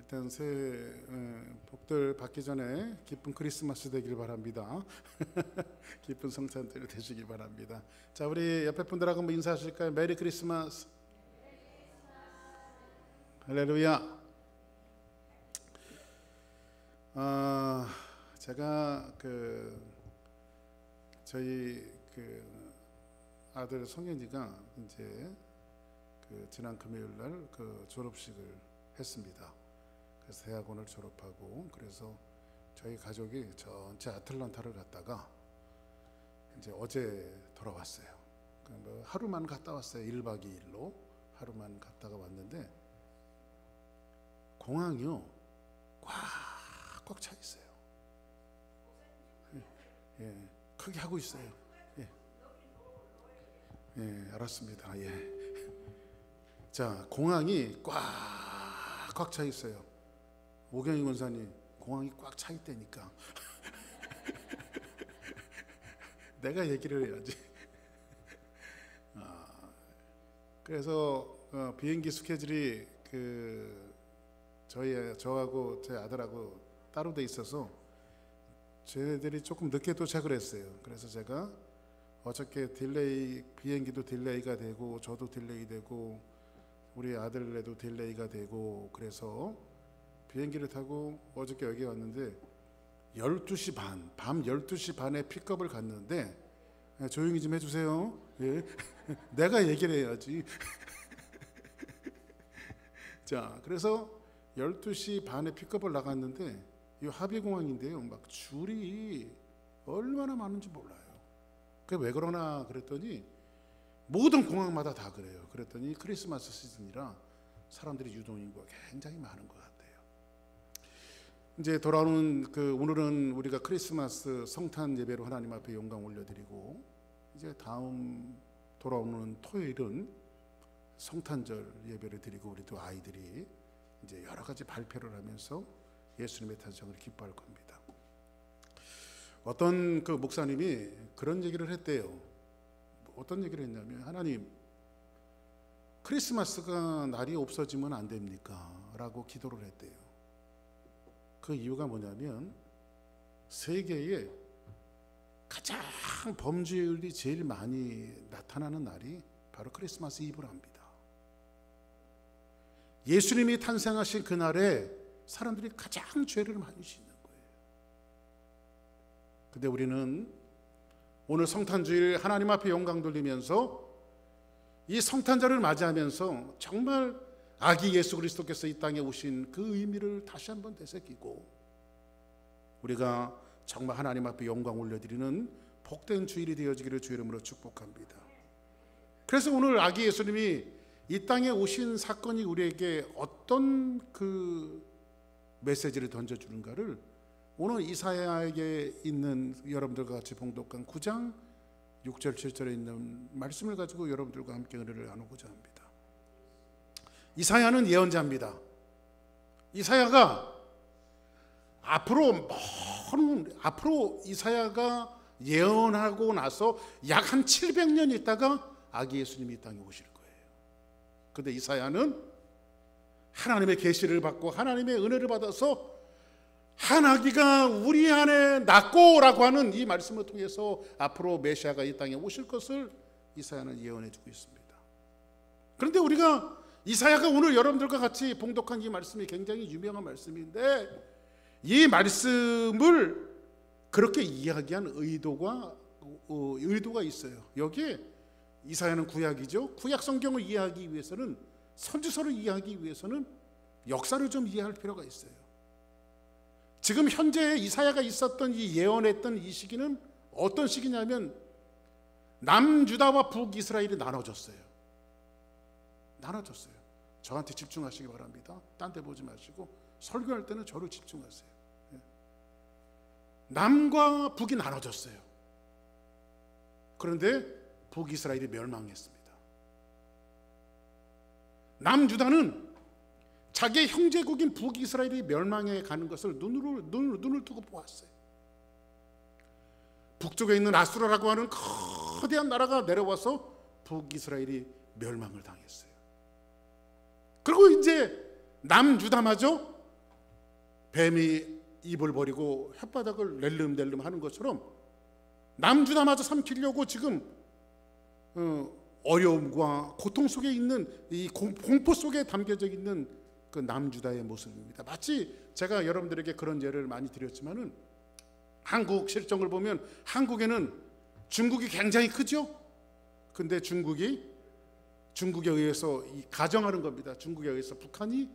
일단 새해 복들 받기 전에 기쁜 크리스마스 되길 바랍니다. 기쁜 성탄절이 되시길 바랍니다. 자, 우리 옆에 분들하고 한번 인사하실까요? 메리 크리스마스. 할렐루야. 제가 저희 아들 성현이가 이제 지난 금요일 날 졸업식을 했습니다. 그래서 대학원을 졸업하고, 그래서 저희 가족이 전체 아틀란타를 갔다가 이제 어제 돌아왔어요. 하루만 갔다 왔어요. 1박 2일로 하루만 갔다가 왔는데 공항이요 꽉꽉 차 있어요. 예, 크게 하고 있어요. 예, 알았습니다. 예. 자, 공항이 꽉꽉 차 있어요. 오경희 권사님, 공항이 꽉 차 있다니까. 내가 얘기를 해야지. 그래서 비행기 스케줄이 저하고 제 아들하고 따로 돼 있어서 쟤네들이 조금 늦게 도착을 했어요. 그래서 제가 어저께 비행기도 딜레이가 되고, 저도 딜레이 되고, 우리 아들네도 딜레이가 되고, 그래서 비행기를 타고 어저께 여기 왔는데 12시 반, 밤 12시 반에 픽업을 갔는데, 조용히 좀 해주세요. 예. 내가 얘기를 해야지. 자, 그래서 12시 반에 픽업을 나갔는데, 이 하비공항인데요, 막 줄이 얼마나 많은지 몰라요. 그게 왜 그러나 그랬더니 모든 공항마다 다 그래요. 그랬더니 크리스마스 시즌이라 사람들이 유동인구가 굉장히 많은 것 같아요. 이제 돌아오는 오늘은 우리가 크리스마스 성탄 예배로 하나님 앞에 영광 올려드리고, 이제 다음 돌아오는 토요일은 성탄절 예배를 드리고, 우리 또 아이들이 이제 여러 가지 발표를 하면서 예수님의 탄생을 기뻐할 겁니다. 어떤 목사님이 그런 얘기를 했대요. 어떤 얘기를 했냐면, 하나님, 크리스마스가 날이 없어지면 안 됩니까? 라고 기도를 했대요. 그 이유가 뭐냐면, 세계에 가장 범죄율이 제일 많이 나타나는 날이 바로 크리스마스 이브랍니다. 예수님이 탄생하신 그날에 사람들이 가장 죄를 많이 짓는 거예요. 근데 우리는 오늘 성탄주일 하나님 앞에 영광 돌리면서 이 성탄절을 맞이하면서 정말 아기 예수 그리스도께서 이 땅에 오신 그 의미를 다시 한번 되새기고, 우리가 정말 하나님 앞에 영광 올려드리는 복된 주일이 되어지기를 주 이름으로 축복합니다. 그래서 오늘 아기 예수님이 이 땅에 오신 사건이 우리에게 어떤 메시지를 던져주는가를 오늘 이사야에게 있는 여러분들과 같이 봉독한 9장 6절 7절에 있는 말씀을 가지고 여러분들과 함께 은혜를 나누고자 합니다. 이사야는 예언자입니다. 이사야가 앞으로 이사야가 예언하고 나서 약 한 700년 있다가 아기 예수님이 이 땅에 오실 거예요. 그런데 이사야는 하나님의 계시를 받고 하나님의 은혜를 받아서 한 아기가 우리 안에 낳고라고 하는 이 말씀을 통해서 앞으로 메시아가 이 땅에 오실 것을 이사야는 예언해 주고 있습니다. 그런데 우리가 이사야가 오늘 여러분들과 같이 봉독한 이 말씀이 굉장히 유명한 말씀인데, 이 말씀을 그렇게 이야기한 의도가 있어요. 여기에 이사야는 구약이죠. 구약 성경을 이해하기 위해서는, 선지서를 이해하기 위해서는 역사를 좀 이해할 필요가 있어요. 지금 현재 이사야가 있었던 이 예언했던 이 시기는 어떤 시기냐면, 남유다와 북이스라엘이 나눠졌어요. 저한테 집중하시기 바랍니다. 딴 데 보지 마시고 설교할 때는 저를 집중하세요. 남과 북이 나눠졌어요. 그런데 북이스라엘이 멸망했습니다. 남유다는 자기의 형제국인 북이스라엘이 멸망해 가는 것을 눈을 두고 보았어요. 북쪽에 있는 아수라라고 하는 거대한 나라가 내려와서 북이스라엘이 멸망을 당했어요. 그리고 이제 남유다마저 뱀이 입을 버리고 혓바닥을 낼름낼름 하는 것처럼 남주다마저 삼키려고 지금 어려움과 고통 속에 있는 이 공포 속에 담겨져 있는 그 남주다의 모습입니다. 마치 제가 여러분들에게 그런 예를 많이 드렸지만은 한국 실정을 보면 한국에는 중국이 굉장히 크죠. 근데 중국에 의해서 가정하는 겁니다. 중국에 의해서 북한이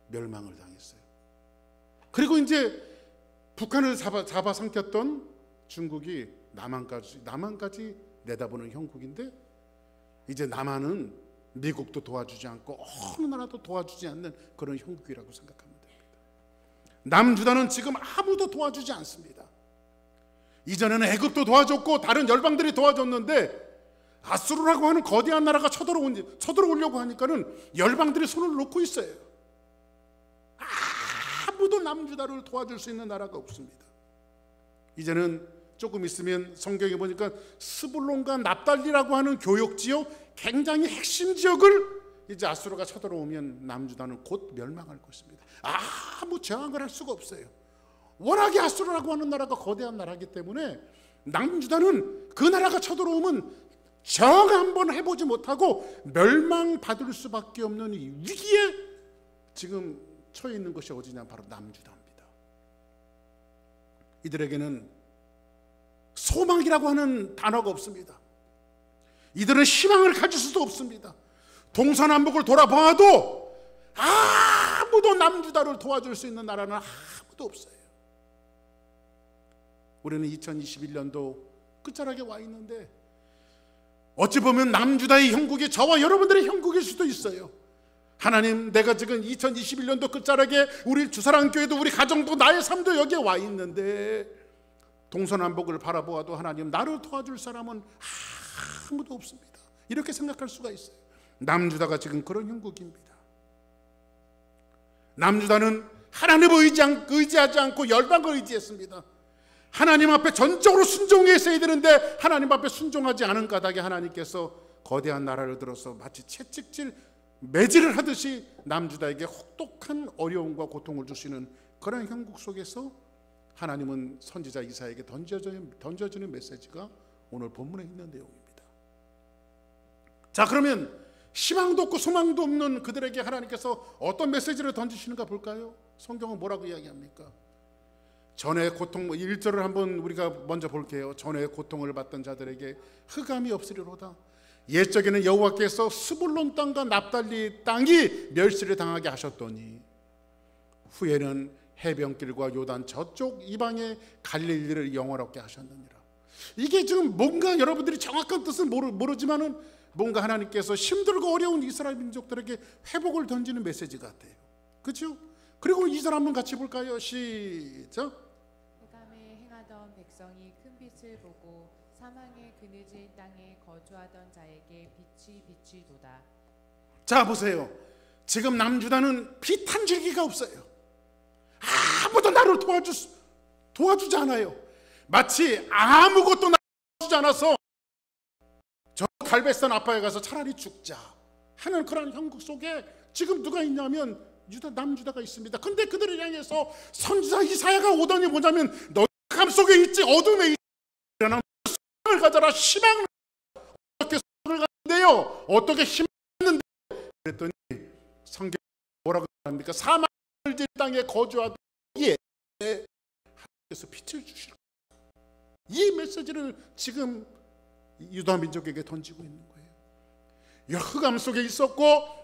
멸망을 당했어요. 그리고 이제 북한을 잡아 삼켰던 중국이 남한까지 내다보는 형국인데, 이제 남한은 미국도 도와주지 않고 어느 나라도 도와주지 않는 그런 형국이라고 생각하면 됩니다. 남주다는 지금 아무도 도와주지 않습니다. 이전에는 애굽도 도와줬고 다른 열방들이 도와줬는데 아수르라고 하는 거대한 나라가 쳐들어오려고 하니까는 열방들이 손을 놓고 있어요. 아무도 남주다를 도와줄 수 있는 나라가 없습니다. 이제는 조금 있으면 성경에 보니까 스불론과 납달리라고 하는 교역지역, 굉장히 핵심 지역을 이제 아수르가 쳐들어오면 남주다는 곧 멸망할 것입니다. 아무 저항을 할 수가 없어요. 워낙에 아수르라고 하는 나라가 거대한 나라이기 때문에 남주다는 그 나라가 쳐들어오면 저항 한번 해보지 못하고 멸망받을 수밖에 없는 이 위기에 지금 처해 있는 것이 어디냐, 바로 남주다입니다. 이들에게는 소망이라고 하는 단어가 없습니다. 이들은 희망을 가질 수도 없습니다. 동서남북을 돌아보아도 아무도 남주다를 도와줄 수 있는 나라는 아무도 없어요. 우리는 2021년도 끝자락에 와 있는데 어찌 보면 남주다의 형국이 저와 여러분들의 형국일 수도 있어요. 하나님, 내가 지금 2021년도 끝자락에 우리 주사랑교회도 우리 가정도 나의 삶도 여기에 와 있는데 동서남북을 바라보아도 하나님, 나를 도와줄 사람은 아무도 없습니다. 이렇게 생각할 수가 있어요. 남주다가 지금 그런 형국입니다. 남주다는 하나님을 의지하지 않고 열방을 의지했습니다. 하나님 앞에 전적으로 순종했어야 되는데 하나님 앞에 순종하지 않은 까닭에 하나님께서 거대한 나라를 들어서 마치 채찍질 매질을 하듯이 남주다에게 혹독한 어려움과 고통을 주시는 그런 형국 속에서 하나님은 선지자 이사야에게 던져주는 메시지가 오늘 본문에 있는 내용입니다. 자, 그러면 희망도 없고 소망도 없는 그들에게 하나님께서 어떤 메시지를 던지시는가 볼까요? 성경은 뭐라고 이야기합니까? 전에 고통, 1절을 한번 우리가 먼저 볼게요. 전에 고통을 받던 자들에게 흑암이 없으리로다. 옛적에는 여호와께서 스불론 땅과 납달리 땅이 멸시를 당하게 하셨더니 후에는 해변길과 요단 저쪽 이방의 갈릴리를 영원롭게 하셨느니라. 이게 지금 뭔가 여러분들이 정확한 뜻은 모르지만은 뭔가 하나님께서 힘들고 어려운 이스라엘 민족들에게 회복을 던지는 메시지 같아요. 그렇죠? 그리고 2절 한번 같이 볼까요? 시작. 흑암에 행하던 백성이 큰 빛을 보고 사망의 그늘진 땅에 거주하던 자에게 빛이 비치도다. 자, 보세요. 지금 남주다는 빛 한 줄기가 없어요. 아무도 나를 도와주지 않아요. 마치 아무것도 나를 도와주지 않아서 저 갈베산 아파에 가서 차라리 죽자 하는 그런 형국 속에 지금 누가 있냐면 남주다가 있습니다. 근데 그들을 향해서 선지자 이사야가 오더니 뭐냐면 너 흑암 속에 있지, 어둠에 있지, 소망을 가져라. 희망을 어떻게 소망을 갖는데요? 어떻게 희망을 갖는데? 그랬더니 성경 뭐라고 합니까? 사망을 질 땅에 거주하던 이에 하나님께서 빛을 주실 거예요. 이 메시지를 지금 유다 민족에게 던지고 있는 거예요. 흑암 속에 있었고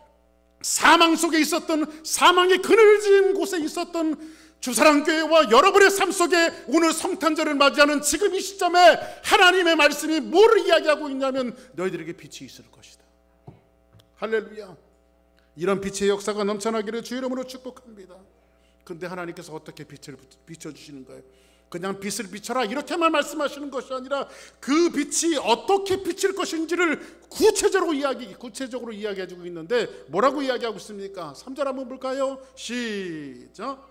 사망 속에 있었던, 사망의 그늘진 곳에 있었던 주사랑교회와 여러분의 삶 속에 오늘 성탄절을 맞이하는 지금 이 시점에 하나님의 말씀이 뭐를 이야기하고 있냐면 너희들에게 빛이 있을 것이다. 할렐루야. 이런 빛의 역사가 넘쳐나기를 주 이름으로 축복합니다. 근데 하나님께서 어떻게 빛을 비춰주시는 거예요? 그냥 빛을 비춰라 이렇게만 말씀하시는 것이 아니라 그 빛이 어떻게 비칠 것인지를 구체적으로 이야기해주고 있는데 뭐라고 이야기하고 있습니까? 3절 한번 볼까요? 시작.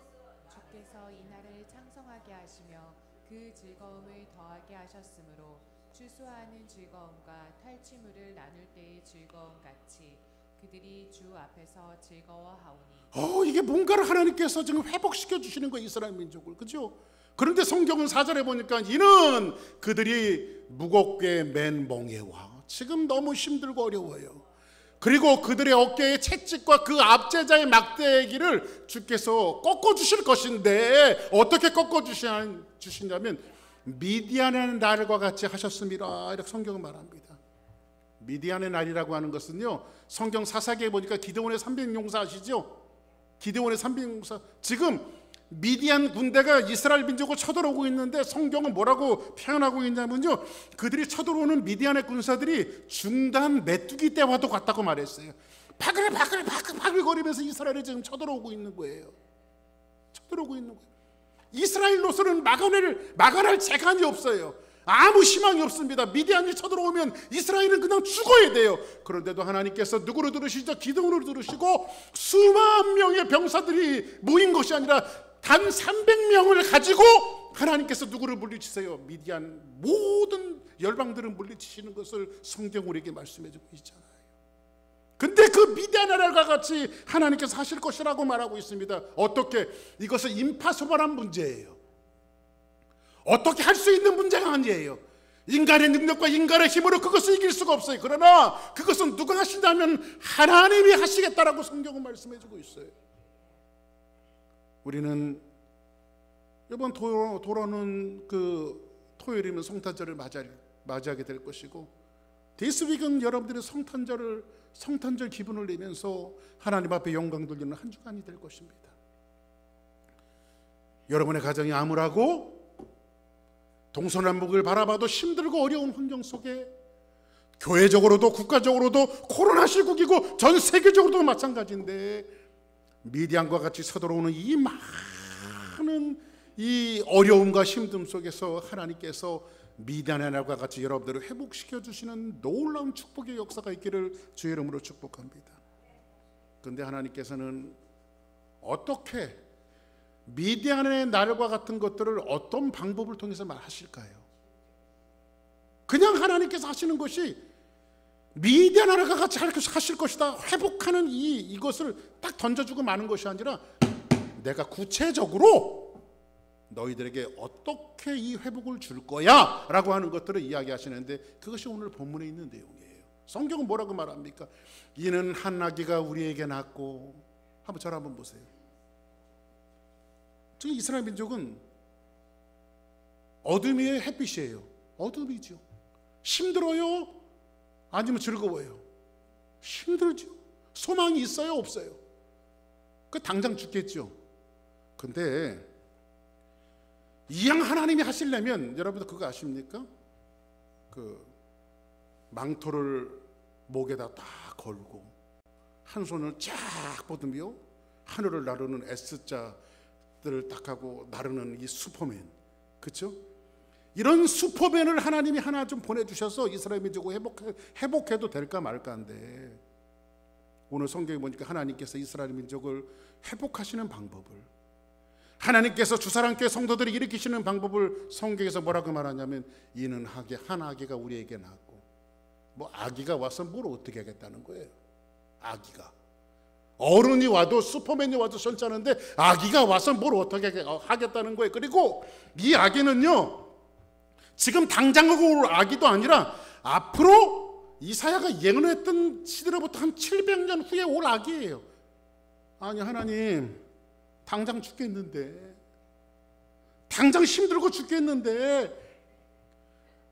주께서 이날을 창성하게 하시며 그 즐거움을 더하게 하셨으므로 추수하는 즐거움과 탈취물을 나눌 때의 즐거움 같이 그 그들이 주 앞에서 즐거워하오니. 이게 뭔가를 하나님께서 지금 회복시켜 주시는 거예요, 이스라엘 민족을. 그죠? 그런데 성경은 4절에 보니까 이는 그들이 무겁게 맨 멍에와, 지금 너무 힘들고 어려워요. 그리고 그들의 어깨의 채찍과 그 압제자의 막대기를 주께서 꺾어주실 것인데, 어떻게 꺾어주시냐면 미디안의 날과 같이 하셨습니다, 이렇게 성경은 말합니다. 미디안의 날이라고 하는 것은요, 성경 사사기에 보니까 기드온의 300용사 아시죠? 기드온의 300용사. 지금 미디안 군대가 이스라엘 민족을 쳐들어오고 있는데 성경은 뭐라고 표현하고 있냐면요, 그들이 쳐들어오는 미디안의 군사들이 중단 메뚜기 떼와도 같다고 말했어요. 바글바글거리면서 이스라엘이 지금 쳐들어오고 있는 거예요. 쳐들어오고 있는 거예요. 이스라엘로서는 막아낼 재간이 없어요. 아무 희망이 없습니다. 미디안이 쳐들어오면 이스라엘은 그냥 죽어야 돼요. 그런데도 하나님께서 누구를 들으시죠? 기드온을 들으시고 수만 명의 병사들이 모인 것이 아니라 단 300명을 가지고 하나님께서 누구를 물리치세요? 미디안 모든 열방들을 물리치시는 것을 성경 우리에게 말씀해 주고 있잖아요. 근데 그 미디안 나라가 같이 하나님께서 하실 것이라고 말하고 있습니다. 어떻게? 이것은 임파서블한 문제예요. 어떻게 할 수 있는 문제가 아니에요. 인간의 능력과 인간의 힘으로 그것을 이길 수가 없어요. 그러나 그것은 누가 하신다면 하나님이 하시겠다라고 성경은 말씀해 주고 있어요. 우리는 이번 돌아오는 그 토요일이면 성탄절을 맞이하게 될 것이고, 디스윅은 여러분들의 성탄절 기분을 내면서 하나님 앞에 영광 돌리는 한 주간이 될 것입니다. 여러분의 가정이 암울하고 동서남북을 바라봐도 힘들고 어려운 환경 속에, 교회적으로도 국가적으로도 코로나 시국이고 전 세계적으로도 마찬가지인데, 미디안과 같이 서들어오는 이 많은 이 어려움과 힘듦 속에서 하나님께서 미디안의 날과 같이 여러분들을 회복시켜 주시는 놀라운 축복의 역사가 있기를 주의 이름으로 축복합니다. 그런데 하나님께서는 어떻게 미디안의 날과 같은 것들을 어떤 방법을 통해서 말하실까요? 그냥 하나님께서 하시는 것이 미디안 나라가 같이 하실 것이다, 회복하는 이것을 딱 던져주고 마는 것이 아니라, 내가 구체적으로 너희들에게 어떻게 이 회복을 줄 거야 라고 하는 것들을 이야기하시는데, 그것이 오늘 본문에 있는 내용이에요. 성경은 뭐라고 말합니까? 이는 한 아기가 우리에게 낳고, 한번 저를 한번 보세요. 지금 이스라엘 민족은 어둠이에요, 햇빛이에요? 어둠이죠. 힘들어요? 아니면 즐거워요? 힘들죠. 소망이 있어요, 없어요? 그 당장 죽겠죠. 근데 이왕 하나님이 하시려면, 여러분들 그거 아십니까? 그 망토를 목에다 딱 걸고 한 손을 쫙 뻗으며 하늘을 나르는 S자들을 딱 하고 나르는 이 슈퍼맨, 그렇죠? 이런 슈퍼맨을 하나님이 하나 좀 보내주셔서 이스라엘 민족을 회복해도 될까 말까인데, 오늘 성경에 보니까 하나님께서 이스라엘 민족을 회복하시는 방법을, 하나님께서 주사랑교회 성도들을 일으키시는 방법을 성경에서 뭐라고 말하냐면, 이는 한 아기가 우리에게 낳았고, 뭐 아기가 와서 뭘 어떻게 하겠다는 거예요. 아기가, 어른이 와도 슈퍼맨이 와도 괜찮은데 아기가 와서 뭘 어떻게 하겠다는 거예요. 그리고 이 아기는요, 지금 당장 올 아기도 아니라 앞으로 이사야가 예언했던 시대로부터 한 700년 후에 올 아기예요. 아니 하나님, 당장 죽겠는데, 당장 힘들고 죽겠는데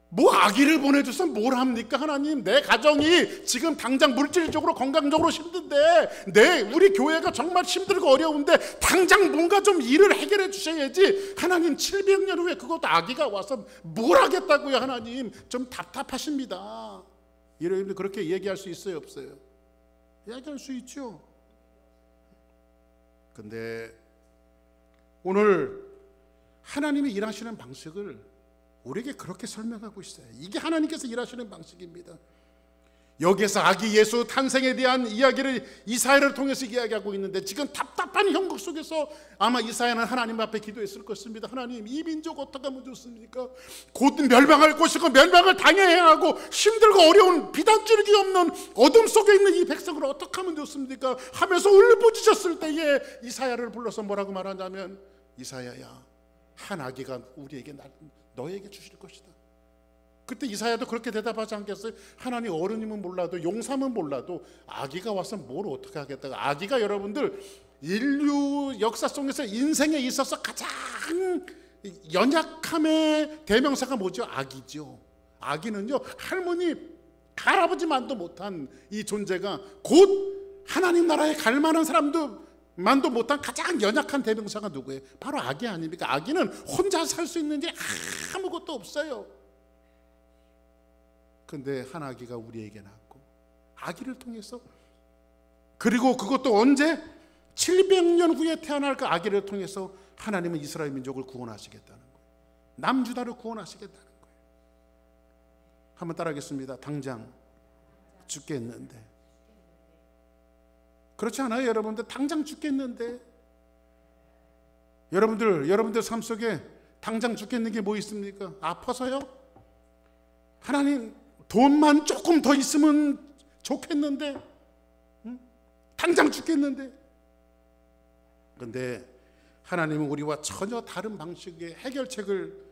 뭐 아기를 보내줘서 뭘 합니까 하나님? 내 가정이 지금 당장 물질적으로 건강적으로 힘든데, 우리 교회가 정말 힘들고 어려운데 당장 뭔가 좀 일을 해결해 주셔야지. 하나님 700년 후에 그것도 아기가 와서 뭘 하겠다고요? 하나님 좀 답답하십니다. 여러분들 그렇게 얘기할 수 있어요, 없어요? 얘기할 수 있죠. 근데 오늘 하나님이 일하시는 방식을 우리에게 그렇게 설명하고 있어요. 이게 하나님께서 일하시는 방식입니다. 여기에서 아기 예수 탄생에 대한 이야기를 이사야를 통해서 이야기하고 있는데, 지금 답답한 형국 속에서 아마 이사야는 하나님 앞에 기도했을 것입니다. 하나님, 이 민족 어떻게 하면 좋습니까? 곧 멸망할 것이고 멸망을 당해야 하고 힘들고 어려운 비단줄기 없는 어둠 속에 있는 이 백성을 어떻게 하면 좋습니까? 하면서 울부짖었을 때에 이사야를 불러서 뭐라고 말하냐면, 이사야야, 한 아기가 우리에게 너에게 주실 것이다. 그때 이사야도 그렇게 대답하지 않겠어요? 하나님, 어른이면 몰라도 용사면 몰라도 아기가 와서 뭘 어떻게 하겠다고. 아기가 여러분들 인류 역사 속에서 인생에 있어서 가장 연약함의 대명사가 뭐죠? 아기죠. 아기는요, 할머니 할아버지만도 못한 이 존재가 곧 하나님 나라에 갈 만한 사람도 못한 가장 연약한 대명사가 누구예요? 바로 아기 아닙니까? 아기는 혼자 살 수 있는 게 아무것도 없어요. 근데 한 아기가 우리에게 낳고, 아기를 통해서, 그리고 그것도 언제? 700년 후에 태어날 그 아기를 통해서 하나님은 이스라엘 민족을 구원하시겠다는 거예요. 남주다를 구원하시겠다는 거예요. 한번 따라하겠습니다. 당장 죽겠는데. 그렇지 않아요, 여러분들? 당장 죽겠는데. 여러분들 삶 속에 당장 죽겠는 게 뭐 있습니까? 아파서요? 하나님, 돈만 조금 더 있으면 좋겠는데, 당장 죽겠는데. 그런데 하나님은 우리와 전혀 다른 방식의 해결책을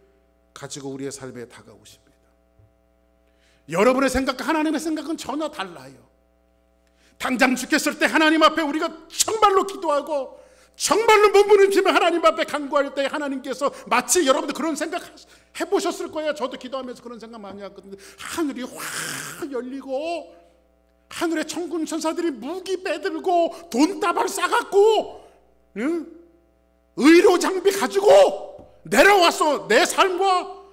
가지고 우리의 삶에 다가오십니다. 여러분의 생각과 하나님의 생각은 전혀 달라요. 당장 죽겠을 때 하나님 앞에 우리가 정말로 기도하고 정말로 몸부림치며 하나님 앞에 간구할 때, 하나님께서 마치, 여러분들 그런 생각 해보셨을 거예요. 저도 기도하면서 그런 생각 많이 했거든요. 하늘이 확 열리고 하늘의 천군 천사들이 무기 빼들고 돈다발 싸갖고, 응? 의료 장비 가지고 내려와서 내 삶과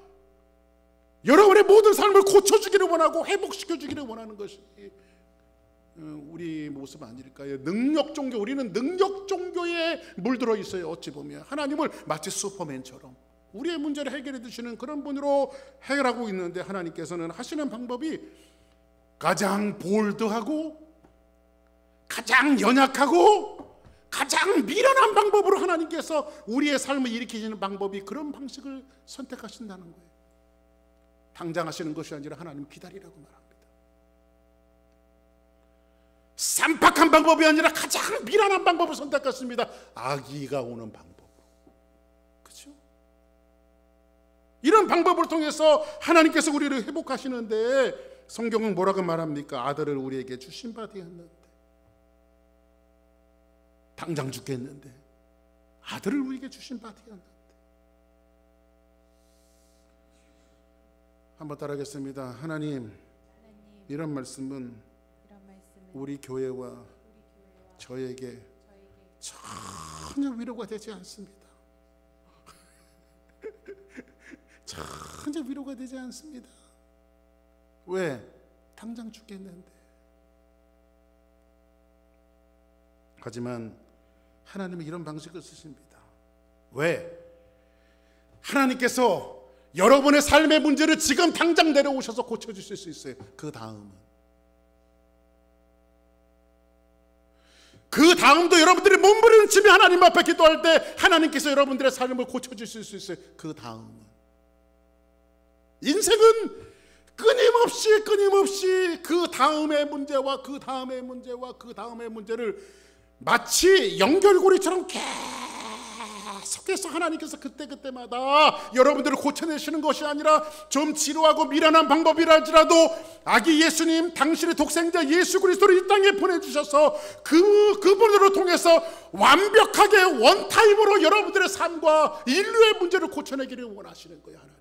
여러분의 모든 삶을 고쳐주기를 원하고 회복시켜주기를 원하는 것이 우리 모습 아닐까요? 능력 종교, 우리는 능력 종교에 물들어 있어요. 어찌 보면 하나님을 마치 슈퍼맨처럼 우리의 문제를 해결해 주시는 그런 분으로 해결하고 있는데, 하나님께서는 하시는 방법이 가장 볼드하고 가장 연약하고 가장 미련한 방법으로 하나님께서 우리의 삶을 일으키시는 방법이, 그런 방식을 선택하신다는 거예요. 당장 하시는 것이 아니라 하나님 기다리라고 말합니다. 쌈박한 방법이 아니라 가장 미련한 방법을 선택했습니다. 아기가 오는 방법으로. 그렇죠? 이런 방법을 통해서 하나님께서 우리를 회복하시는데, 성경은 뭐라고 말합니까? 아들을 우리에게 주신 바 되었는데, 당장 죽겠는데 아들을 우리에게 주신 바 되었는데. 한번 따라하겠습니다. 하나님, 이런 말씀은 우리 교회와 저에게 전혀 위로가 되지 않습니다. 전혀 위로가 되지 않습니다. 왜? 당장 죽겠는데. 하지만 하나님은 이런 방식을 쓰십니다. 왜? 하나님께서 여러분의 삶의 문제를 지금 당장 내려오셔서 고쳐주실 수 있어요. 그 다음도 여러분들이 몸부림치며 하나님 앞에 기도할 때 하나님께서 여러분들의 삶을 고쳐주실 수 있어요. 그 다음은. 인생은 끊임없이 그 다음의 문제와 그 다음의 문제와 그 다음의 문제를 마치 연결고리처럼 계속해서 하나님께서 그때마다 여러분들을 고쳐내시는 것이 아니라, 좀 지루하고 미련한 방법이라 할지라도 아기 예수님, 당신의 독생자 예수 그리스도를 이 땅에 보내주셔서 그분으로 통해서 완벽하게 원타임으로 여러분들의 삶과 인류의 문제를 고쳐내기를 원하시는 거예요. 하나님.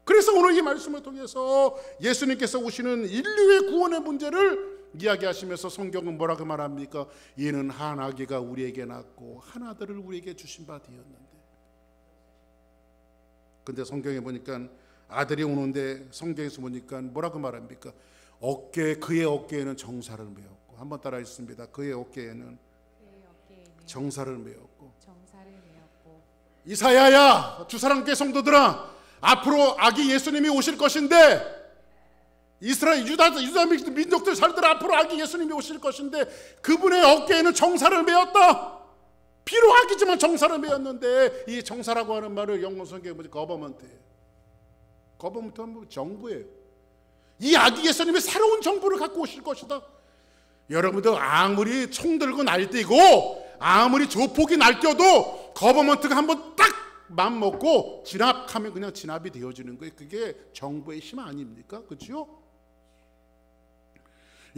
그래서 오늘 이 말씀을 통해서 예수님께서 오시는 인류의 구원의 문제를 이야기하시면서 성경은 뭐라고 말합니까? 이는 한 아기가 우리에게 낳고 한 아들을 우리에게 주신 바 되었는데. 근데 성경에 보니까 아들이 오는데, 성경에서 보니까 뭐라고 말합니까? 그의 어깨에는 정사를 메었고. 한번 따라 했습니다. 그의 어깨에는 정사를 메었고. 이사야야, 주사랑교회 성도들아, 앞으로 아기 예수님이 오실 것인데 이스라엘 유다 민족들 살들 앞으로 아기 예수님이 오실 것인데 그분의 어깨에는 정사를 메었다. 비록 아기지만 정사를 메었는데, 이 정사라고 하는 말을 영어 성경에 뭐지? 거버먼트예요. 거버먼트는 정부예요. 이 아기 예수님이 새로운 정부를 갖고 오실 것이다. 여러분들 아무리 총 들고 날뛰고 아무리 조폭이 날뛰어도 거버먼트가 한번 딱 맘 먹고 진압하면 그냥 진압이 되어지는 거예요. 그게 정부의 힘 아닙니까? 그렇죠?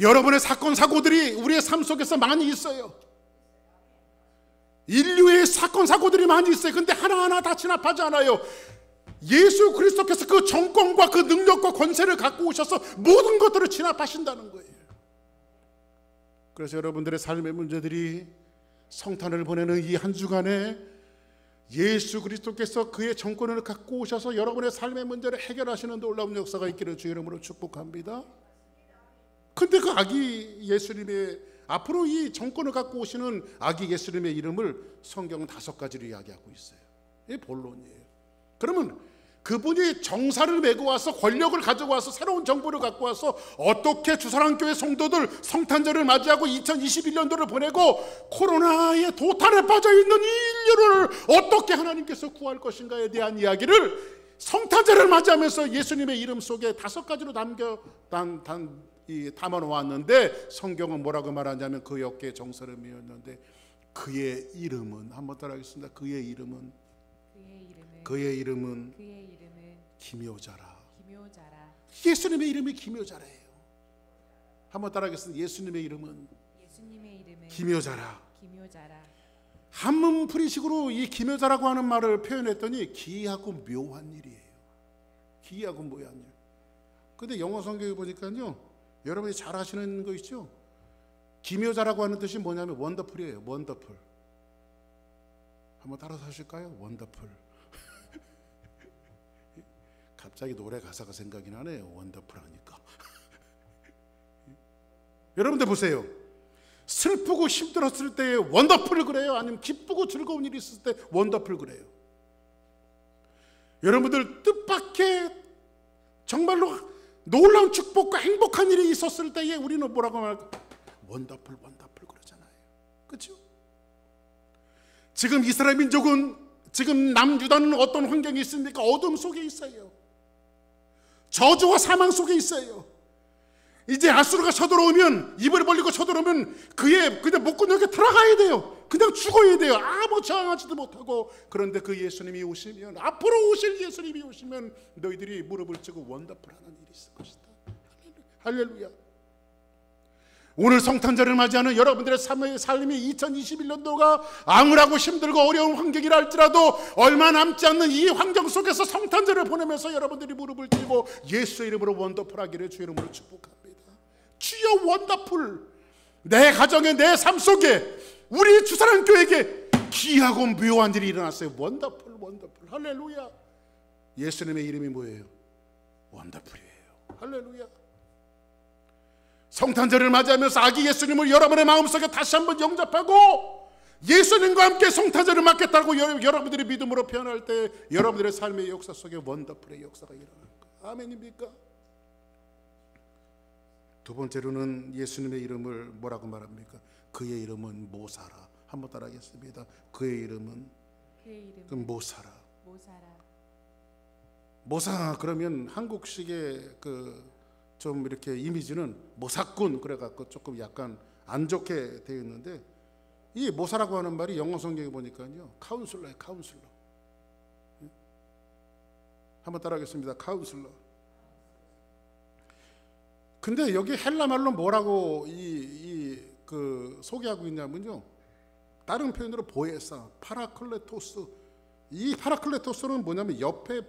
여러분의 사건 사고들이 우리의 삶 속에서 많이 있어요. 인류의 사건 사고들이 많이 있어요. 근데 하나하나 다 진압하지 않아요. 예수 그리스도께서 그 정권과 그 능력과 권세를 갖고 오셔서 모든 것들을 진압하신다는 거예요. 그래서 여러분들의 삶의 문제들이 성탄을 보내는 이 한 주간에 예수 그리스도께서 그의 정권을 갖고 오셔서 여러분의 삶의 문제를 해결하시는 놀라운 역사가 있기를 주의 이름으로 축복합니다. 근데 그 아기 예수님의 앞으로 이 정권을 갖고 오시는 아기 예수님의 이름을 성경은 5가지로 이야기하고 있어요. 이게 본론이에요. 그러면 그분이 정사를 메고 와서 권력을 가지고 와서 새로운 정부를 갖고 와서 어떻게 주사랑교회 성도들 성탄절을 맞이하고 2021년도를 보내고 코로나의 도탄에 빠져있는 이 인류를 어떻게 하나님께서 구할 것인가에 대한 이야기를 성탄절을 맞이하면서 예수님의 이름 속에 5가지로 담아 놓았는데, 성경은 뭐라고 말하냐면 그 어깨에 정사를 메었는데 그의 이름은, 한번 따라하겠습니다. 그의 이름은 기묘자라. 예수님의 이름이 기묘자라예요. 한번 따라하겠습니다. 예수님의 이름은 기묘자라. 한문풀이식으로 이 기묘자라고 하는 말을 표현했더니 기이하고 묘한 일이에요. 기이하고 묘한 일. 근데 영어 성경에 보니까요, 여러분이 잘 아시는 거 있죠? 기묘자라고 하는 뜻이 뭐냐면 원더풀이에요. 원더풀. 한번 따라서 하실까요? 원더풀. 갑자기 노래 가사가 생각이 나네요. 원더풀 하니까. 여러분들 보세요. 슬프고 힘들었을 때 원더풀 그래요? 아니면 기쁘고 즐거운 일이 있을 때 원더풀 그래요? 여러분들 뜻밖의 정말로 놀라운 축복과 행복한 일이 있었을 때에 우리는 뭐라고 말할까? 원더풀 그러잖아요. 그렇죠? 지금 이스라엘 민족은, 지금 남유다는 어떤 환경이 있습니까? 어둠 속에 있어요. 저주와 사망 속에 있어요. 이제 아수르가 쳐들어오면, 입을 벌리고 쳐들어오면 그의 그냥 목구멍에 들어가야 돼요. 그냥 죽어야 돼요. 아무 저항하지도 못하고. 그런데 그 예수님이 오시면, 앞으로 오실 예수님이 오시면 너희들이 무릎을 찌고 원더풀하는 일이 있을 것이다. 할렐루야. 오늘 성탄절을 맞이하는 여러분들의 삶이 2021년도가 암울하고 힘들고 어려운 환경이라 할지라도 얼마 남지 않는 이 환경 속에서 성탄절을 보내면서 여러분들이 무릎을 꿇고 예수의 이름으로 원더풀 하기를 주의 이름으로 축복합니다. 주여 원더풀, 내 가정에, 내 삶 속에, 우리 주사랑교회에게 기이하고 묘한 일이 일어났어요. 원더풀. 할렐루야. 예수님의 이름이 뭐예요? 원더풀이에요. 할렐루야. 성탄절을 맞이하면서 아기 예수님을 여러분의 마음속에 다시 한번 영접하고 예수님과 함께 성탄절을 맞겠다고 여러분들이 믿음으로 표현할 때 여러분들의 삶의 역사 속에 원더풀의 역사가 일어날 거예요. 아멘입니까? 두 번째로는 예수님의 이름을 뭐라고 말합니까? 그의 이름은 모사라. 한번 따라하겠습니다. 그의 이름은 모사라. 모사 그러면 한국식의 좀 이렇게 이미지는 모사꾼 그래갖고 조금 약간 안 좋게 되어 있는데, 이 모사라고 하는 말이 영어 성경에 보니까요 카운슬러예요. 카운슬러. 한번 따라하겠습니다. 카운슬러. 근데 여기 헬라 말로 뭐라고 소개하고 있냐면요, 다른 표현으로 보에사, 파라클레토스. 이 파라클레토스는 뭐냐면 옆에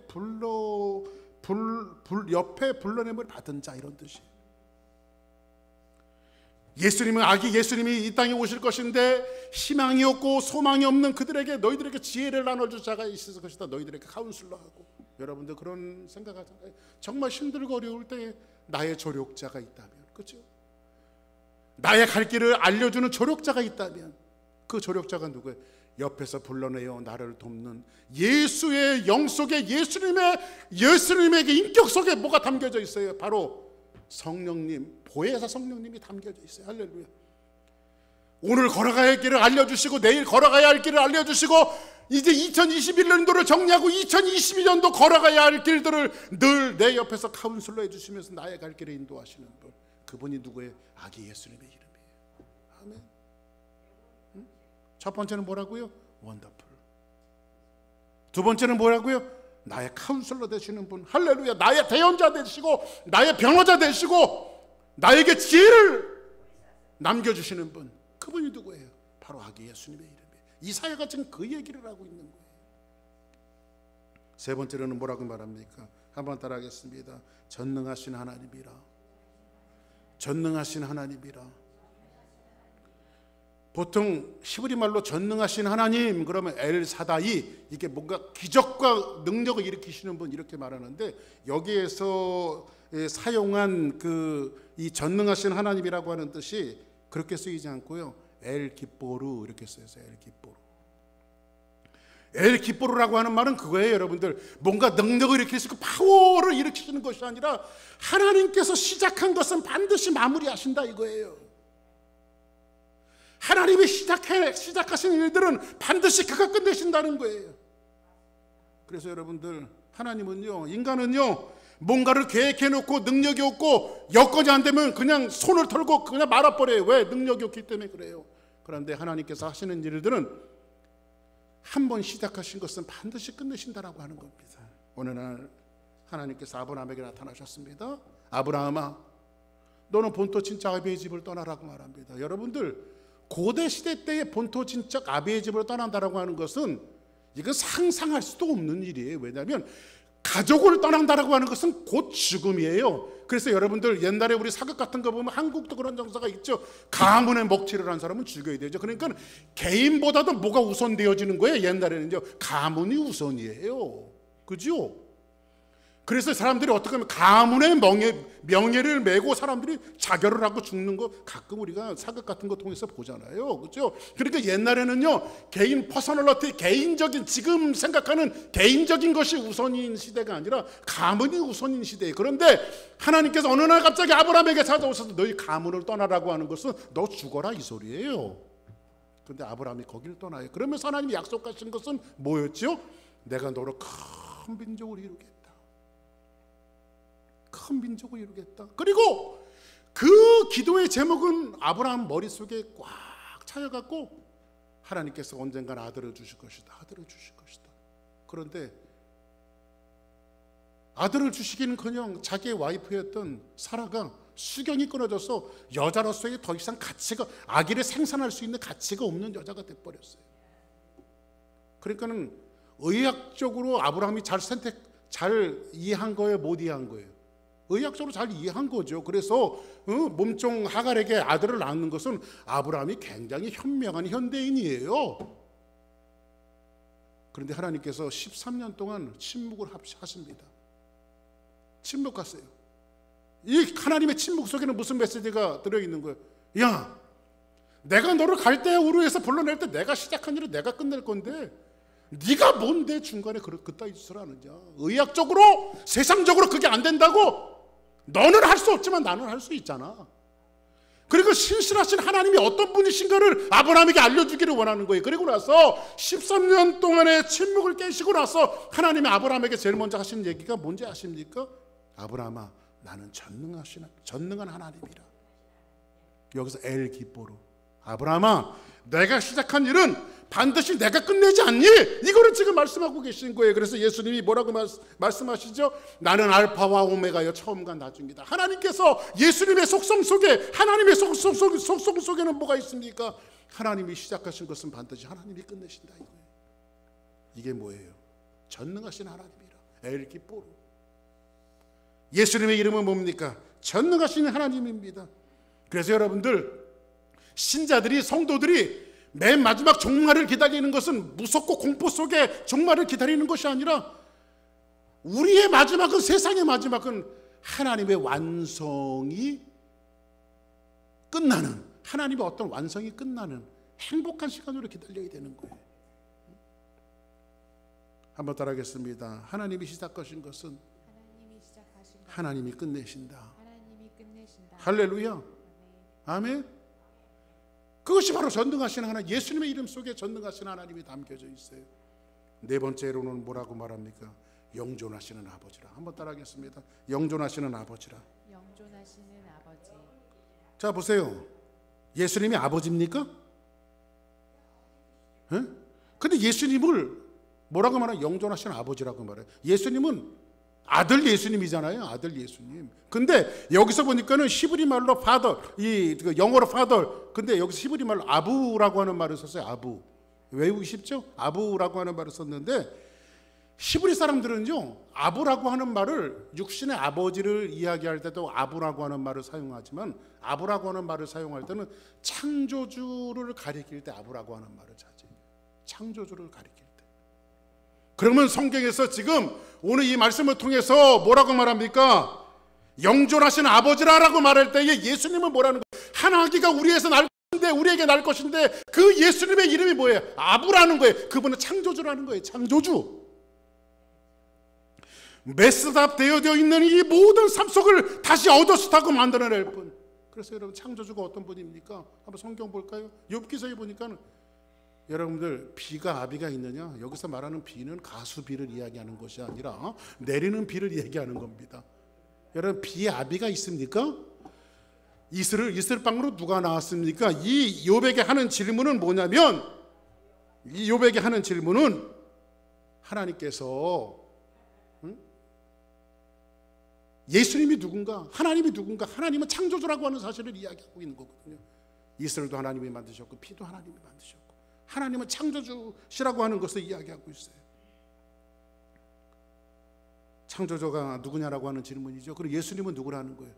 불러냄을 받은 자, 이런 뜻이에요. 예수님은, 아기 예수님이 이 땅에 오실 것인데 희망이 없고 소망이 없는 그들에게, 너희들에게 지혜를 나눠줄 자가 있을 것이다. 너희들에게 카운슬러하고. 여러분들 그런 생각하잖아요. 정말 힘들고 어려울 때 나의 조력자가 있다면, 그렇죠? 나의 갈 길을 알려주는 조력자가 있다면 그 조력자가 누구예요? 옆에서 불러내어 나를 돕는 예수의 영 속에, 예수님의 인격 속에 뭐가 담겨져 있어요? 바로 성령님, 보혜사 성령님이 담겨져 있어요. 할렐루야. 오늘 걸어가야 할 길을 알려주시고 내일 걸어가야 할 길을 알려주시고 이제 2021년도를 정리하고 2022년도 걸어가야 할 길들을 늘 내 옆에서 카운슬러 해주시면서 나의 갈 길에 인도하시는 분, 그분이 누구예요? 아기 예수님의 이름이에요. 아멘. 첫 번째는 뭐라고요? 원더풀. 두 번째는 뭐라고요? 나의 카운슬러 되시는 분. 할렐루야. 나의 대연자 되시고 나의 변호자 되시고 나에게 지혜를 남겨주시는 분, 그분이 누구예요? 바로 아기 예수님의 이름이에요. 이사야가 지금 그 얘기를 하고 있는 거예요. 세 번째로는 뭐라고 말합니까? 한번 따라하겠습니다. 전능하신 하나님이라. 전능하신 하나님이라. 보통 히브리 말로 전능하신 하나님 그러면 엘사다이, 이게 뭔가 기적과 능력을 일으키시는 분 이렇게 말하는데, 여기에서 사용한 이 전능하신 하나님이라고 하는 뜻이 그렇게 쓰이지 않고요, 엘 기뽀르 이렇게 쓰여서 엘 기뽀르. 엘 기뽀르라고 하는 말은 그거예요, 여러분들. 뭔가 능력을 일으키시고 파워를 일으키시는 것이 아니라 하나님께서 시작한 것은 반드시 마무리하신다 이거예요. 하나님이 시작하신 일들은 반드시 그가 끝내신다는 거예요. 그래서 여러분들, 하나님은요, 인간은요, 뭔가를 계획해놓고 능력이 없고 여건이 안 되면 그냥 손을 털고 그냥 말아버려요. 왜? 능력이 없기 때문에 그래요. 그런데 하나님께서 하시는 일들은 한 번 시작하신 것은 반드시 끝내신다라고 하는 겁니다. 어느 날 하나님께서 아브라함에게 나타나셨습니다. 아브라함아, 너는 본토 친척 아비의 집을 떠나라고 말합니다. 여러분들, 고대 시대 때의 본토 친척 아비의 집을 떠난다라고 하는 것은 이건 상상할 수도 없는 일이에요. 왜냐하면 가족을 떠난다라고 하는 것은 곧 죽음이에요. 그래서 여러분들, 옛날에 우리 사극 같은 거 보면 한국도 그런 정서가 있죠. 가문의 먹칠을 한 사람은 죽여야 되죠. 그러니까 개인보다도 뭐가 우선되어지는 거예요. 옛날에는요, 가문이 우선이에요. 그죠? 그래서 사람들이 어떻게 하면 가문의 명예를 메고 사람들이 자결을 하고 죽는 거 가끔 우리가 사극 같은 거 통해서 보잖아요. 그렇죠? 그러니까 옛날에는요, 개인 퍼서널리티, 개인적인, 지금 생각하는 개인적인 것이 우선인 시대가 아니라 가문이 우선인 시대예요. 그런데 하나님께서 어느 날 갑자기 아브라함에게 찾아오셔서 너희 가문을 떠나라고 하는 것은 너 죽어라 이 소리예요. 그런데 아브라함이 거기를 떠나요. 그러면서 하나님이 약속하신 것은 뭐였죠? 내가 너를 큰 민족을 이루겠다. 큰 민족을 이루겠다. 그리고 그 기도의 제목은 아브라함 머릿속에 꽉 차여갖고 하나님께서 언젠간 아들을 주실 것이다. 아들을 주실 것이다. 그런데 아들을 주시기는커녕 자기의 와이프였던 사라가 수경이 끊어져서 여자로서의 더 이상 가치가, 아기를 생산할 수 있는 가치가 없는 여자가 돼버렸어요. 그러니까는 의학적으로 아브라함이 잘 이해한 거예요, 못 이해한 거예요? 의학적으로 잘 이해한 거죠. 그래서 몸종 하갈에게 아들을 낳는 것은 아브라함이 굉장히 현명한 현대인이에요. 그런데 하나님께서 13년 동안 침묵을 하십니다. 침묵하세요. 이 하나님의 침묵 속에는 무슨 메시지가 들어있는 거예요? 야, 내가 너를 갈대아 우르에서 불러낼 때 내가 시작한 일을 내가 끝낼 건데 네가 뭔데 중간에 그따위 짓을 하느냐. 의학적으로, 세상적으로 그게 안 된다고. 너는 할 수 없지만 나는 할 수 있잖아. 그리고 신실하신 하나님이 어떤 분이신가를 아브라함에게 알려주기를 원하는 거예요. 그리고 나서 13년 동안의 침묵을 깨시고 나서 하나님이 아브라함에게 제일 먼저 하신 얘기가 뭔지 아십니까? 아브라함아, 나는 전능한 하나님이라. 여기서 엘 기뽀르. 아브라함아, 내가 시작한 일은 반드시 내가 끝내지 않니? 이거를 지금 말씀하고 계신 거예요. 그래서 예수님이 뭐라고 말씀하시죠? 나는 알파와 오메가여, 처음과 나중이다. 하나님께서 예수님의 속성 속에, 하나님의 속성 속에는 뭐가 있습니까? 하나님이 시작하신 것은 반드시 하나님이 끝내신다 이거예요. 이게 뭐예요? 전능하신 하나님이라. 엘 기뽀르. 예수님의 이름은 뭡니까? 전능하신 하나님입니다. 그래서 여러분들, 신자들이, 성도들이 맨 마지막 종말을 기다리는 것은 무섭고 공포 속에 종말을 기다리는 것이 아니라 우리의 마지막은, 세상의 마지막은 하나님의 완성이 끝나는, 하나님의 어떤 완성이 끝나는 행복한 시간으로 기다려야 되는 거예요. 한번 따라하겠습니다. 하나님이 시작하신 것은 하나님이 끝내신다. 할렐루야. 아멘. 그것이 바로 전능하신 하나님, 예수님의 이름 속에 전능하신 하나님이 담겨져 있어요. 네 번째로는 뭐라고 말합니까? 영존하시는 아버지라. 한번 따라하겠습니다. 영존하시는 아버지라. 영존하시는 아버지. 자 보세요. 예수님이 아버지입니까? 예? 근데 예수님을 뭐라고 말해요? 영존하시는 아버지라고 말해요. 예수님은 아들 예수님이잖아요. 아들 예수님. 근데 여기서 보니까는 히브리 말로 father, 영어로 father. 근데 여기서 히브리 말로 아부라고 하는 말을 썼어요. 아부. 외우기 쉽죠? 아부라고 하는 말을 썼는데 히브리 사람들은요, 아부라고 하는 말을 육신의 아버지를 이야기할 때도 아부라고 하는 말을 사용하지만, 아부라고 하는 말을 사용할 때는 창조주를 가리킬 때 아부라고 하는 말을 찾아요. 창조주를 가리킬 때. 그러면 성경에서 지금 오늘 이 말씀을 통해서 뭐라고 말합니까? 영존하신 아버지라라고 말할 때에 예수님은 뭐라는 거예요? 하나님께가 우리에게 날 것인데 그 예수님의 이름이 뭐예요? 아부라는 거예요. 그분은 창조주라는 거예요. 창조주. 메스답 되어 있는 이 모든 삶 속을 다시 얻어쓰다고 만들어낼 분. 그래서 여러분, 창조주가 어떤 분입니까? 한번 성경 볼까요? 욥기서에 보니까 여러분들, 비가 아비가 있느냐? 여기서 말하는 비는 가수 비를 이야기하는 것이 아니라 내리는 비를 이야기하는 겁니다. 여러분, 비에 아비가 있습니까? 이슬방으로 누가 나왔습니까? 이 욥에게 하는 질문은 뭐냐면, 이 욥에게 하는 질문은 하나님께서 예수님이 누군가, 하나님이 누군가, 하나님은 창조주라고 하는 사실을 이야기하고 있는 거거든요. 이슬도 하나님이 만드셨고 비도 하나님이 만드셨고 하나님은 창조주시라고 하는 것을 이야기하고 있어요. 창조주가 누구냐라고 하는 질문이죠. 그리고 예수님은 누구라는 거예요?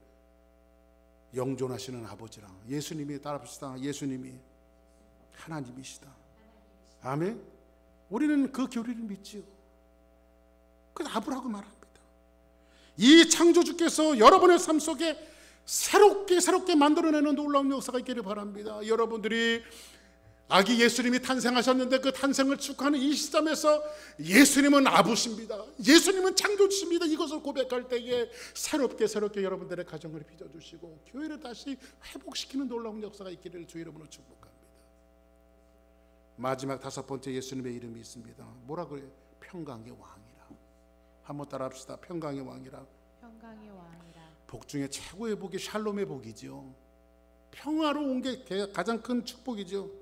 영존하시는 아버지라. 예수님이, 따라합시다. 예수님이 하나님이시다. 아멘. 우리는 그 교리를 믿지요. 그래서 아부라고 말합니다. 이 창조주께서 여러분의 삶 속에 새롭게 만들어내는 놀라운 역사가 있기를 바랍니다. 여러분들이 아기 예수님이 탄생하셨는데 그 탄생을 축하하는 이 시점에서 예수님은 아부십니다. 예수님은 창조주십니다. 이것을 고백할 때에 새롭게 여러분들의 가정을 빚어주시고 교회를 다시 회복시키는 놀라운 역사가 있기를 주 이름으로 축복합니다. 마지막 다섯 번째 예수님의 이름이 있습니다. 뭐라 그래요? 평강의 왕이라. 한번 따라합시다. 평강의 왕이라. 평강의 왕이라. 복 중에 최고의 복이 샬롬의 복이죠. 평화로 온 게 가장 큰 축복이죠.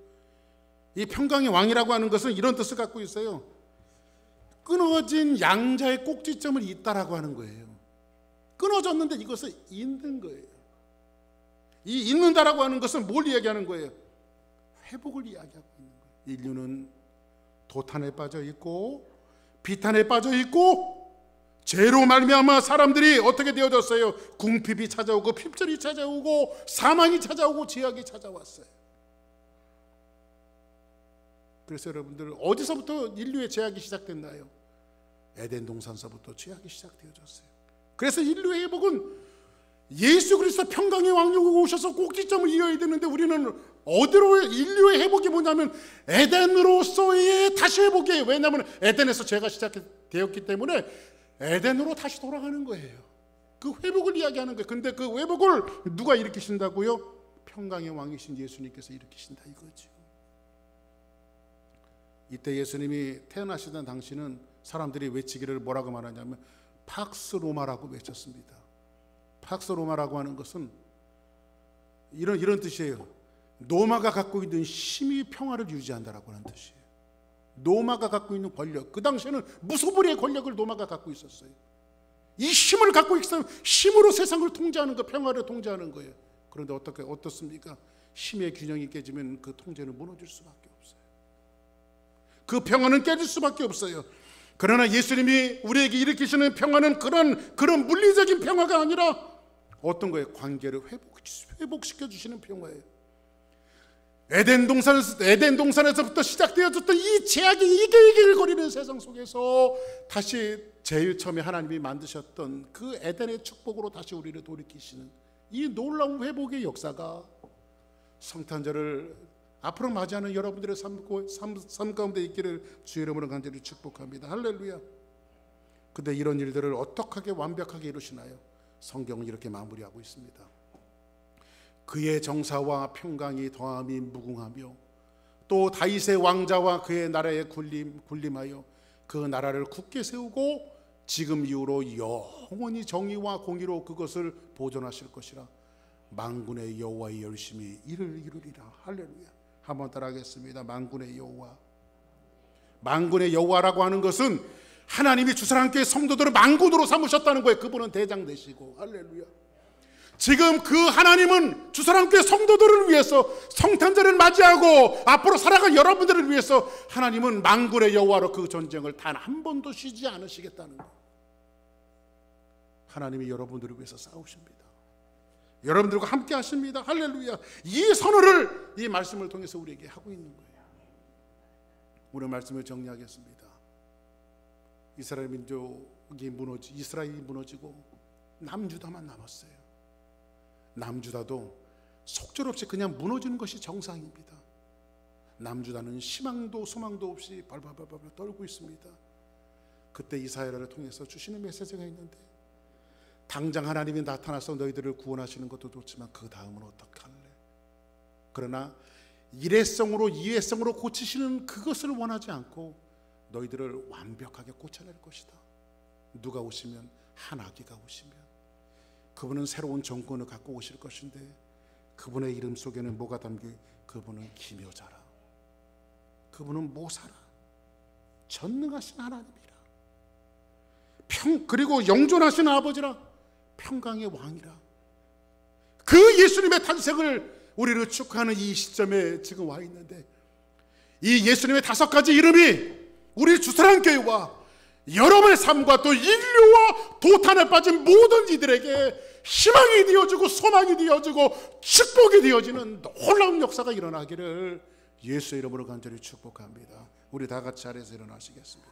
이 평강의 왕이라고 하는 것은 이런 뜻을 갖고 있어요. 끊어진 양자의 꼭지점을 잇다라고 하는 거예요. 끊어졌는데 이것을 잇는 거예요. 이 잇는다라고 하는 것은 뭘 이야기하는 거예요? 회복을 이야기하고 있는 거예요. 인류는 도탄에 빠져 있고 비탄에 빠져 있고 죄로 말미암아 사람들이 어떻게 되어졌어요? 궁핍이 찾아오고 핍절이 찾아오고 사망이 찾아오고 죄악이 찾아왔어요. 그래서 여러분들, 어디서부터 인류의 죄악이 시작됐나요? 에덴 동산서부터 죄악이 시작되어졌어요. 그래서 인류의 회복은 예수 그리스도 평강의 왕이 오셔서 꼭지점을 이어야 되는데 우리는 어디로, 인류의 회복이 뭐냐면 에덴으로서의 다시 회복이에요. 왜냐하면 에덴에서 죄가 시작되었기 때문에 에덴으로 다시 돌아가는 거예요. 그 회복을 이야기하는 거예요. 근데 그 회복을 누가 일으키신다고요? 평강의 왕이신 예수님께서 일으키신다 이거죠. 이때 예수님이 태어나시던 당시는 사람들이 외치기를 뭐라고 말하냐면 팍스 로마라고 외쳤습니다. 팍스 로마라고 하는 것은 이런 뜻이에요. 로마가 갖고 있는 힘이 평화를 유지한다라고 하는 뜻이에요. 로마가 갖고 있는 권력, 그 당시에는 무소불위의 권력을 로마가 갖고 있었어요. 이 힘을 갖고 있어요. 힘으로 세상을 통제하는 거, 평화를 통제하는 거예요. 그런데 어떻습니까? 힘의 균형이 깨지면 그 통제는 무너질 수밖에 없어요. 그 평화는 깨질 수밖에 없어요. 그러나 예수님이 우리에게 일으키시는 평화는 그런 물리적인 평화가 아니라 어떤 거예요? 관계를 회복시켜 주시는 평화예요. 에덴 동산에서부터 시작되어졌던 이 죄악이 이길거리는 세상 속에서 다시 제일 처음에 하나님이 만드셨던 그 에덴의 축복으로 다시 우리를 돌이키시는 이 놀라운 회복의 역사가 성탄절을 앞으로 맞이하는 여러분들의 삶 가운데 있기를 주의 이름으로 간절히 축복합니다. 할렐루야. 근데 이런 일들을 어떻게 완벽하게 이루시나요? 성경은 이렇게 마무리하고 있습니다. 그의 정사와 평강이 더함이 무궁하며 또 다윗의 왕자와 그의 나라에 군림하여 그 나라를 굳게 세우고 지금 이후로 영원히 정의와 공의로 그것을 보존하실 것이라. 만군의 여호와의 열심히 이를 이루리라. 할렐루야. 한번 따라하겠습니다. 만군의 여호와. 만군의 여호와라고 하는 것은 하나님이 주사랑교회 성도들을 만군으로 삼으셨다는 거예요. 그분은 대장 되시고. 할렐루야. 지금 그 하나님은 주사랑교회 성도들을 위해서 성탄절을 맞이하고 앞으로 살아갈 여러분들을 위해서 하나님은 만군의 여호와로 그 전쟁을 단 한 번도 쉬지 않으시겠다는 거. 하나님이 여러분들을 위해서 싸우십니다. 여러분들과 함께 하십니다. 할렐루야. 이 선언을 이 말씀을 통해서 우리에게 하고 있는 거예요. 오늘 말씀을 정리하겠습니다. 이스라엘 민족이 이스라엘이 무너지고 남유다만 남았어요. 남유다도 속절없이 그냥 무너지는 것이 정상입니다. 남유다는 희망도 소망도 없이 발발발발 떨고 있습니다. 그때 이사야를 통해서 주시는 메시지가 있는데, 당장 하나님이 나타나서 너희들을 구원하시는 것도 좋지만 그 다음은 어떻게 할래? 그러나 일회성으로 이회성으로 고치시는 그것을 원하지 않고 너희들을 완벽하게 고쳐낼 것이다. 누가 오시면? 하나님가 오시면 그분은 새로운 정권을 갖고 오실 것인데, 그분의 이름 속에는 뭐가 담겨? 그분은 기묘자라. 그분은 모사라. 전능하신 하나님이라. 그리고 영존하신 아버지라. 평강의 왕이라. 그 예수님의 탄생을 우리를 축하하는 이 시점에 지금 와 있는데, 이 예수님의 5가지 이름이 우리 주사랑교회와 여러분의 삶과 또 인류와 도탄에 빠진 모든 이들에게 희망이 되어지고 소망이 되어지고 축복이 되어지는 놀라운 역사가 일어나기를 예수의 이름으로 간절히 축복합니다. 우리 다 같이 자리에서 일어나시겠습니다.